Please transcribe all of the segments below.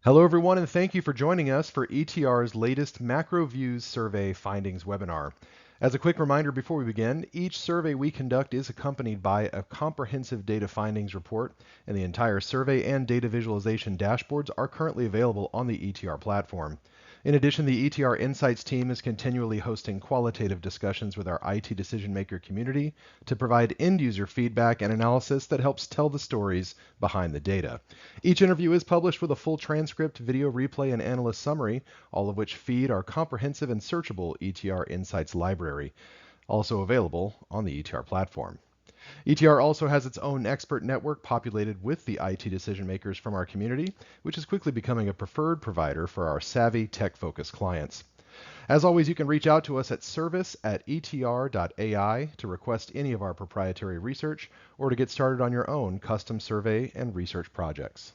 Hello, everyone, and thank you for joining us for ETR's latest Macro Views Survey Findings webinar. As a quick reminder before we begin, each survey we conduct is accompanied by a comprehensive data findings report, and the entire survey and data visualization dashboards are currently available on the ETR platform. In addition, the ETR Insights team is continually hosting qualitative discussions with our IT decision maker community to provide end-user feedback and analysis that helps tell the stories behind the data. Each interview is published with a full transcript, video replay, and analyst summary, all of which feed our comprehensive and searchable ETR Insights library, also available on the ETR platform. ETR also has its own expert network populated with the IT decision makers from our community, which is quickly becoming a preferred provider for our savvy, tech-focused clients. As always, you can reach out to us at service@etr.ai to request any of our proprietary research or to get started on your own custom survey and research projects.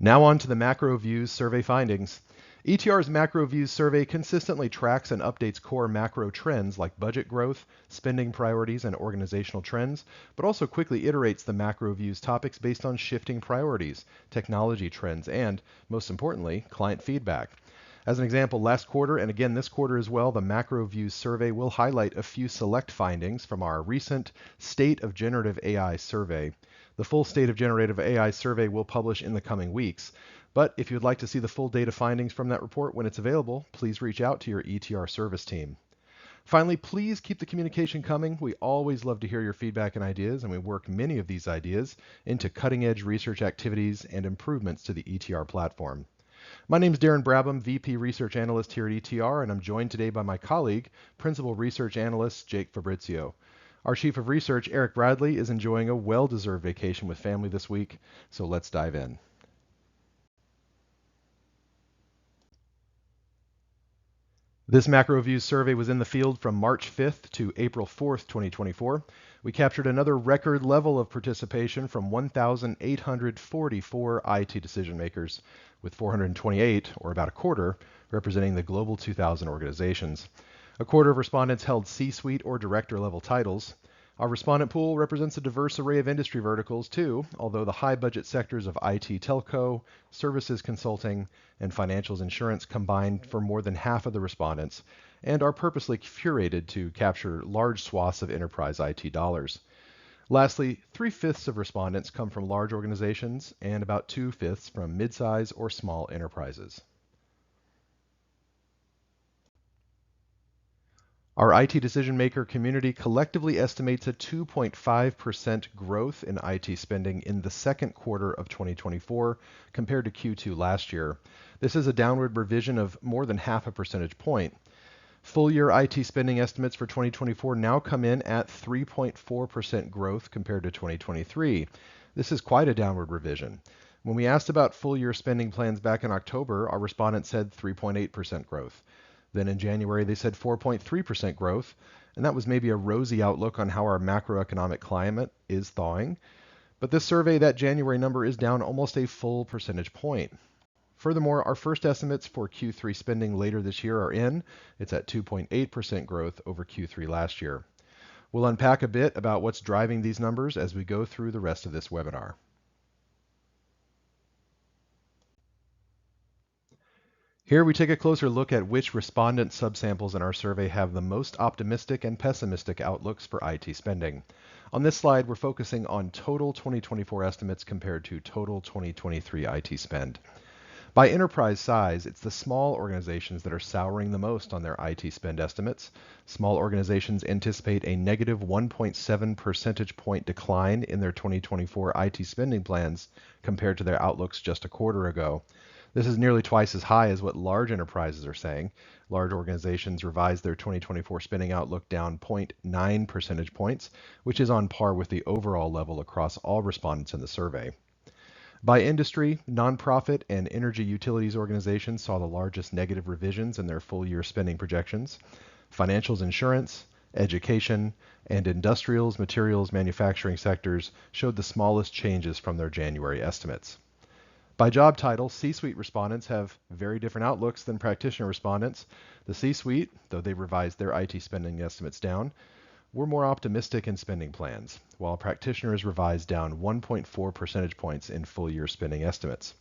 Now on to the Macro Views survey findings. ETR's Macro Views survey consistently tracks and updates core macro trends like budget growth, spending priorities, and organizational trends, but also quickly iterates the Macro Views topics based on shifting priorities, technology trends, and, most importantly, client feedback. As an example, last quarter, and again this quarter as well, the Macro Views survey will highlight a few select findings from our recent State of Generative AI survey. The full State of Generative AI survey will publish in the coming weeks. But if you'd like to see the full data findings from that report when it's available, please reach out to your ETR service team. Finally, please keep the communication coming. We always love to hear your feedback and ideas, and we work many of these ideas into cutting-edge research activities and improvements to the ETR platform. My name is Darren Brabham, VP Research Analyst here at ETR, and I'm joined today by my colleague, Principal Research Analyst Jake Fabrizio. Our Chief of Research, Eric Bradley, is enjoying a well-deserved vacation with family this week, so let's dive in. This Macro Views survey was in the field from March 5th to April 4th, 2024. We captured another record level of participation from 1,844 IT decision makers, with 428, or about a quarter, representing the Global 2000 organizations. A quarter of respondents held C-suite or director level titles. Our respondent pool represents a diverse array of industry verticals too, although the high budget sectors of IT telco, services consulting, and financials insurance combined for more than half of the respondents and are purposely curated to capture large swaths of enterprise IT dollars. Lastly, 3/5 of respondents come from large organizations and about 2/5 from midsize or small enterprises. Our IT decision maker community collectively estimates a 2.5% growth in IT spending in the second quarter of 2024 compared to Q2 last year. This is a downward revision of more than half a percentage point. Full year IT spending estimates for 2024 now come in at 3.4% growth compared to 2023. This is quite a downward revision. When we asked about full year spending plans back in October, our respondents said 3.8% growth. Then in January, they said 4.3% growth, and that was maybe a rosy outlook on how our macroeconomic climate is thawing. But this survey, that January number is down almost a full percentage point. Furthermore, our first estimates for Q3 spending later this year are in. It's at 2.8% growth over Q3 last year. We'll unpack a bit about what's driving these numbers as we go through the rest of this webinar. Here we take a closer look at which respondent subsamples in our survey have the most optimistic and pessimistic outlooks for IT spending. On this slide, we're focusing on total 2024 estimates compared to total 2023 IT spend. By enterprise size, it's the small organizations that are souring the most on their IT spend estimates. Small organizations anticipate a negative 1.7 percentage point decline in their 2024 IT spending plans compared to their outlooks just a quarter ago. This is nearly twice as high as what large enterprises are saying. Large organizations revised their 2024 spending outlook down 0.9 percentage points, which is on par with the overall level across all respondents in the survey. By industry, nonprofit and energy utilities organizations saw the largest negative revisions in their full year spending projections. Financials, insurance, education, and industrials, materials, manufacturing sectors showed the smallest changes from their January estimates. By job title, C-suite respondents have very different outlooks than practitioner respondents. The C-suite, though they revised their IT spending estimates down, were more optimistic in spending plans, while practitioners revised down 1.4 percentage points in full-year spending estimates.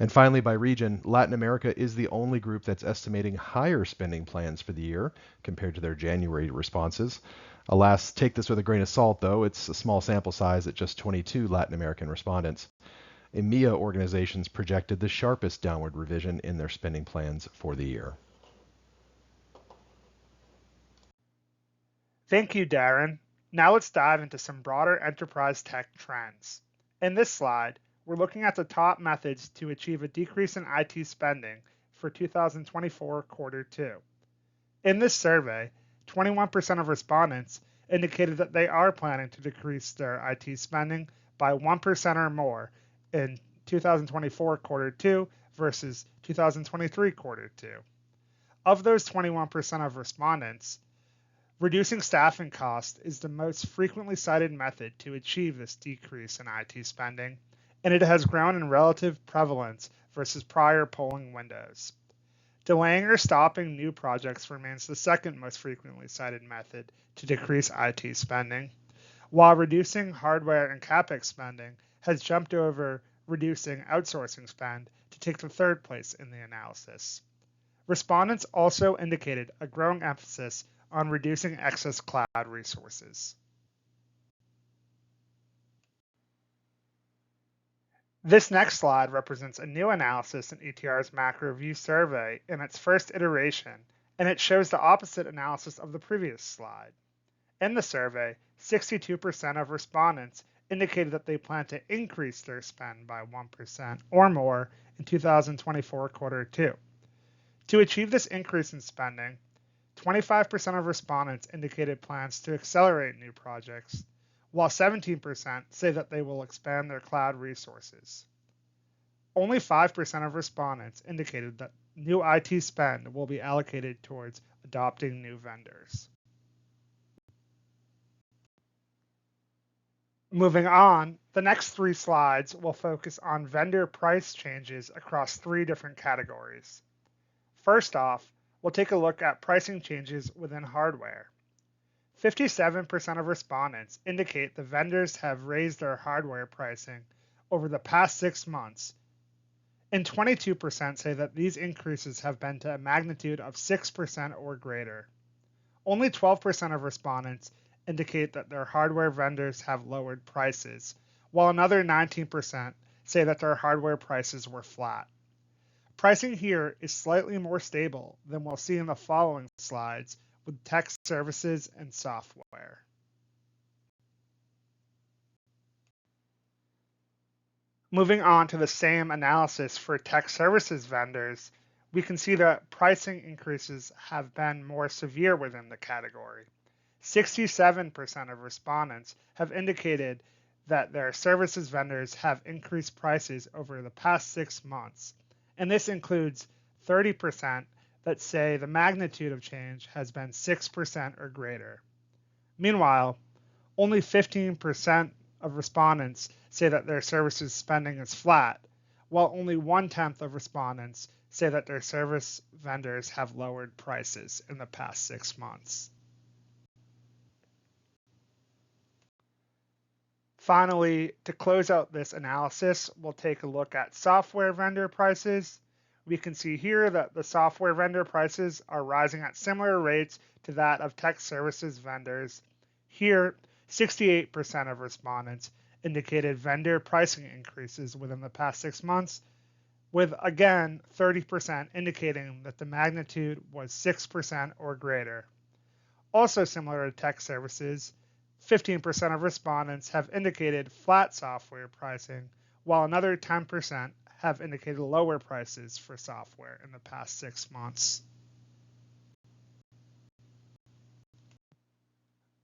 And finally, by region, Latin America is the only group that's estimating higher spending plans for the year compared to their January responses. Alas, take this with a grain of salt, though. It's a small sample size at just 22 Latin American respondents. EMEA organizations projected the sharpest downward revision in their spending plans for the year. Thank you, Darren. Now let's dive into some broader enterprise tech trends. In this slide, we're looking at the top methods to achieve a decrease in IT spending for 2024 quarter 2. In this survey, 21% of respondents indicated that they are planning to decrease their IT spending by 1% or more in 2024 quarter 2 versus 2023 quarter 2. Of those 21% of respondents, reducing staffing costs is the most frequently cited method to achieve this decrease in IT spending, and it has grown in relative prevalence versus prior polling windows. Delaying or stopping new projects remains the second most frequently cited method to decrease IT spending, while reducing hardware and CapEx spending has jumped over reducing outsourcing spend to take the third place in the analysis. Respondents also indicated a growing emphasis on reducing excess cloud resources. This next slide represents a new analysis in ETR's macro view survey in its first iteration, and it shows the opposite analysis of the previous slide. In the survey, 62% of respondents indicated that they plan to increase their spend by 1% or more in 2024 quarter 2. To achieve this increase in spending, 25% of respondents indicated plans to accelerate new projects, while 17% say that they will expand their cloud resources. Only 5% of respondents indicated that new IT spend will be allocated towards adopting new vendors. Moving on, the next 3 slides will focus on vendor price changes across 3 different categories. First off, we'll take a look at pricing changes within hardware. 57% of respondents indicate the vendors have raised their hardware pricing over the past 6 months, and 22% say that these increases have been to a magnitude of 6% or greater. Only 12% of respondents indicate that their hardware vendors have lowered prices, while another 19% say that their hardware prices were flat. Pricing here is slightly more stable than we'll see in the following slides with tech services and software. Moving on to the same analysis for tech services vendors, we can see that pricing increases have been more severe within the category. 67% of respondents have indicated that their services vendors have increased prices over the past 6 months, and this includes 30% that say the magnitude of change has been 6% or greater. Meanwhile, only 15% of respondents say that their services spending is flat, while only 1/10 of respondents say that their service vendors have lowered prices in the past 6 months. Finally, to close out this analysis, we'll take a look at software vendor prices. We can see here that the software vendor prices are rising at similar rates to that of tech services vendors. Here, 68% of respondents indicated vendor pricing increases within the past 6 months, with again 30% indicating that the magnitude was 6% or greater. Also similar to tech services, 15% of respondents have indicated flat software pricing, while another 10% have indicated lower prices for software in the past 6 months.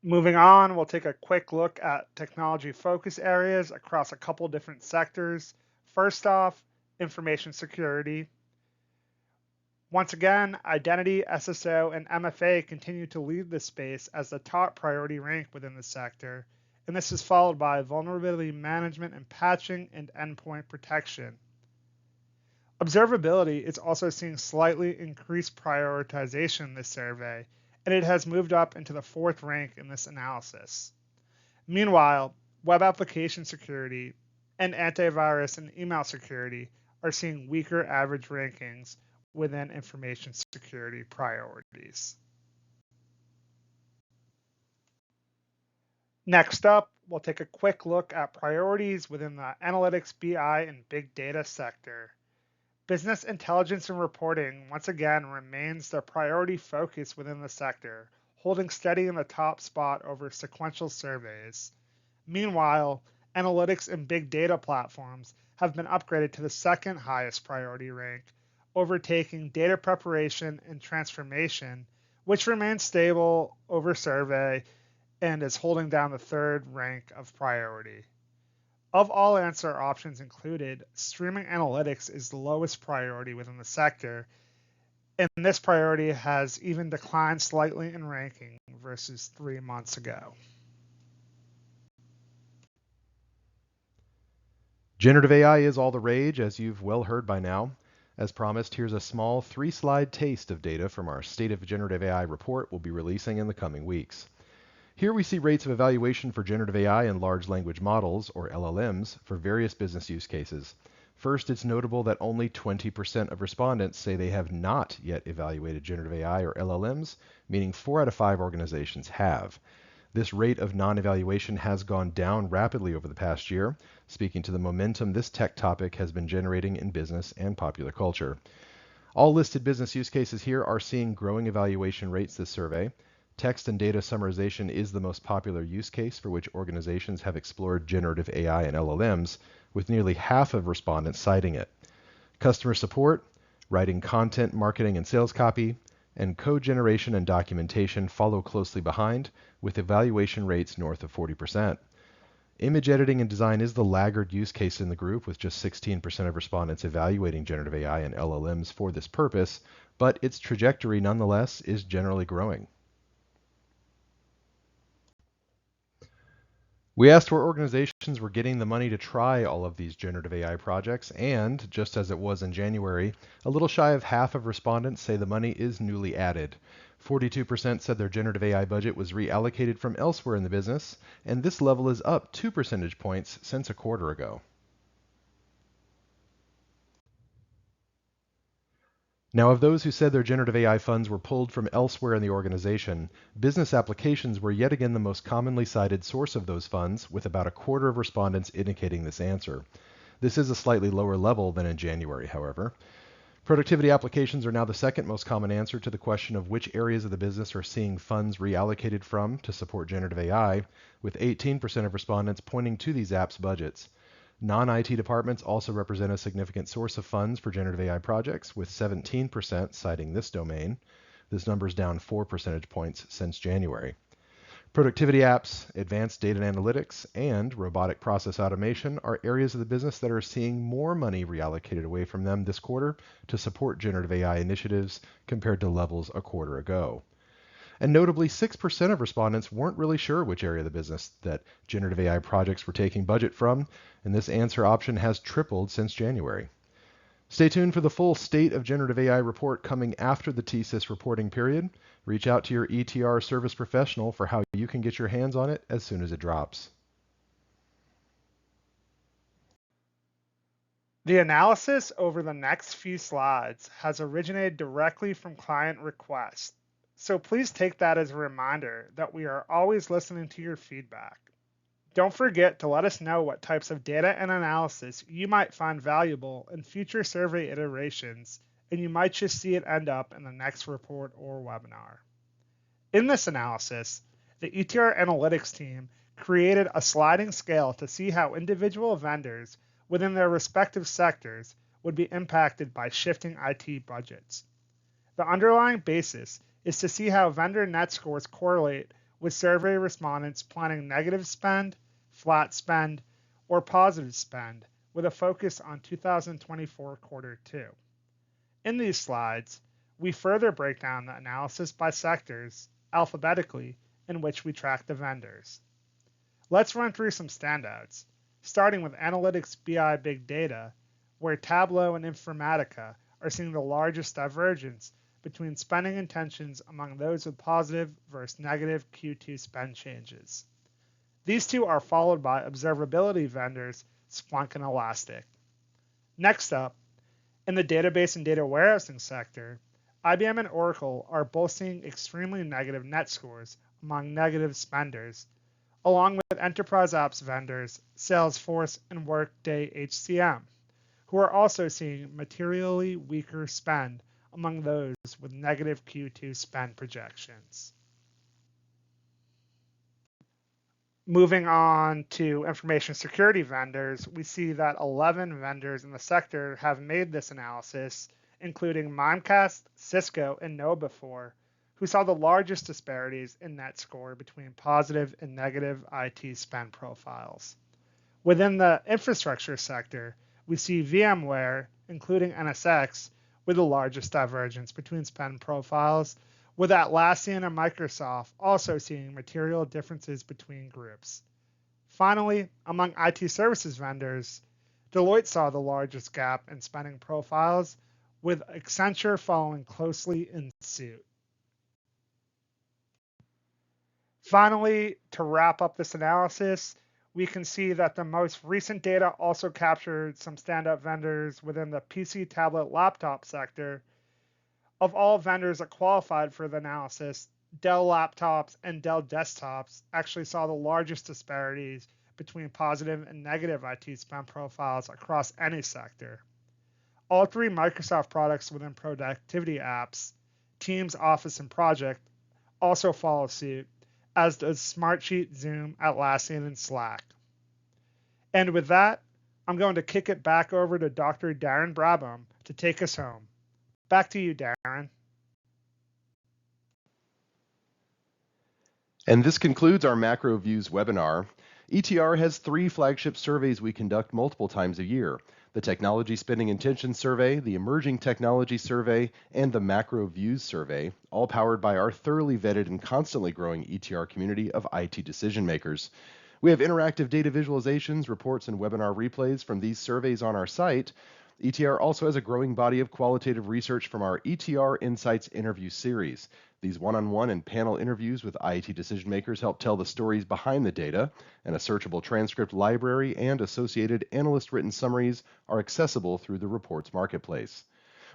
Moving on, we'll take a quick look at technology focus areas across a couple different sectors. First off, information security. Once again, identity, SSO, and MFA continue to lead the space as the top priority rank within the sector, and this is followed by vulnerability management and patching and endpoint protection. Observability is also seeing slightly increased prioritization in this survey, and it has moved up into the 4th rank in this analysis. Meanwhile, web application security and antivirus and email security are seeing weaker average rankings within information security priorities. Next up, we'll take a quick look at priorities within the analytics, BI, and big data sector. Business intelligence and reporting once again remains the priority focus within the sector, holding steady in the top spot over sequential surveys. Meanwhile, analytics and big data platforms have been upgraded to the 2nd highest priority rank, overtaking data preparation and transformation, which remains stable over survey and is holding down the 3rd rank of priority. Of all answer options included, streaming analytics is the lowest priority within the sector, and this priority has even declined slightly in ranking versus 3 months ago. Generative AI is all the rage, as you've well heard by now. As promised, here's a small 3-slide taste of data from our State of Generative AI report we'll be releasing in the coming weeks. Here we see rates of evaluation for generative AI and large language models, or LLMs, for various business use cases. First, it's notable that only 20% of respondents say they have not yet evaluated generative AI or LLMs, meaning 4 out of 5 organizations have. This rate of non-evaluation has gone down rapidly over the past year, speaking to the momentum this tech topic has been generating in business and popular culture. All listed business use cases here are seeing growing evaluation rates this survey. Text and data summarization is the most popular use case for which organizations have explored generative AI and LLMs, with nearly half of respondents citing it. Customer support, writing content, marketing, and sales copy, and code generation and documentation follow closely behind, with evaluation rates north of 40%. Image editing and design is the laggard use case in the group, with just 16% of respondents evaluating generative AI and LLMs for this purpose, but its trajectory nonetheless is generally growing. We asked where organizations were getting the money to try all of these generative AI projects, and just as it was in January, a little shy of half of respondents say the money is newly added. 42% said their generative AI budget was reallocated from elsewhere in the business, and this level is up 2 percentage points since a quarter ago. Now, of those who said their generative AI funds were pulled from elsewhere in the organization, business applications were yet again the most commonly cited source of those funds, with about a quarter of respondents indicating this answer. This is a slightly lower level than in January, however. Productivity applications are now the 2nd most common answer to the question of which areas of the business are seeing funds reallocated from to support generative AI, with 18% of respondents pointing to these apps' budgets. Non-IT departments also represent a significant source of funds for generative AI projects, with 17% citing this domain. This number is down 4 percentage points since January. Productivity apps, advanced data and analytics, and robotic process automation are areas of the business that are seeing more money reallocated away from them this quarter to support generative AI initiatives compared to levels a quarter ago. And notably, 6% of respondents weren't really sure which area of the business that generative AI projects were taking budget from, and this answer option has tripled since January. Stay tuned for the full State of Generative AI report coming after the TSIS reporting period. Reach out to your ETR service professional for how you can get your hands on it as soon as it drops. The analysis over the next few slides has originated directly from client requests, so please take that as a reminder that we are always listening to your feedback. Don't forget to let us know what types of data and analysis you might find valuable in future survey iterations, and you might just see it end up in the next report or webinar. In this analysis, the ETR Analytics team created a sliding scale to see how individual vendors within their respective sectors would be impacted by shifting IT budgets. The underlying basis is to see how vendor net scores correlate with survey respondents planning negative spend, flat spend, or positive spend, with a focus on 2024 quarter 2. In these slides, we further break down the analysis by sectors, alphabetically, in which we track the vendors. Let's run through some standouts, starting with Analytics BI Big Data, where Tableau and Informatica are seeing the largest divergence between spending intentions among those with positive versus negative Q2 spend changes. These two are followed by observability vendors Splunk and Elastic. Next up, in the database and data warehousing sector, IBM and Oracle are both seeing extremely negative net scores among negative spenders, along with enterprise apps vendors Salesforce and Workday HCM, who are also seeing materially weaker spend among those with negative Q2 spend projections. Moving on to information security vendors, we see that 11 vendors in the sector have made this analysis, including Mimecast, Cisco, and KnowBe4, who saw the largest disparities in net score between positive and negative IT spend profiles. Within the infrastructure sector, we see VMware, including NSX, with the largest divergence between spend profiles, with Atlassian and Microsoft also seeing material differences between groups. Finally, among IT services vendors, Deloitte saw the largest gap in spending profiles, with Accenture following closely in suit. Finally, to wrap up this analysis, we can see that the most recent data also captured some standout vendors within the PC, tablet, laptop sector. Of all vendors that qualified for the analysis, Dell laptops and Dell desktops actually saw the largest disparities between positive and negative IT spend profiles across any sector. All three Microsoft products within productivity apps, Teams, Office, and Project, also follow suit, as does Smartsheet, Zoom, Atlassian, and Slack. And with that, I'm going to kick it back over to Dr. Darren Brabham to take us home. Back to you, Darren. And this concludes our Macro Views webinar. ETR has 3 flagship surveys we conduct multiple times a year: the Technology Spending Intention Survey, the Emerging Technology Survey, and the Macro Views Survey, all powered by our thoroughly vetted and constantly growing ETR community of IT decision makers. We have interactive data visualizations, reports, and webinar replays from these surveys on our site. ETR also has a growing body of qualitative research from our ETR Insights interview series. These one-on-one and panel interviews with IT decision makers help tell the stories behind the data, and a searchable transcript library and associated analyst-written summaries are accessible through the reports marketplace.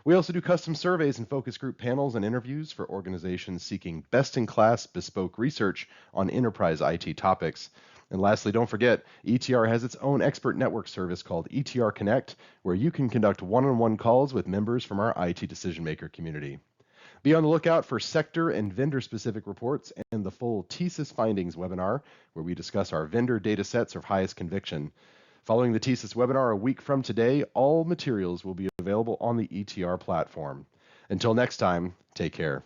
We also do custom surveys and focus group panels and interviews for organizations seeking best-in-class bespoke research on enterprise IT topics. And lastly, don't forget, ETR has its own expert network service called ETR Connect, where you can conduct one-on-one calls with members from our IT decision maker community. Be on the lookout for sector and vendor-specific reports and the full TSIS findings webinar, where we discuss our vendor data sets of highest conviction. Following the TSIS webinar a week from today, all materials will be available on the ETR platform. Until next time, take care.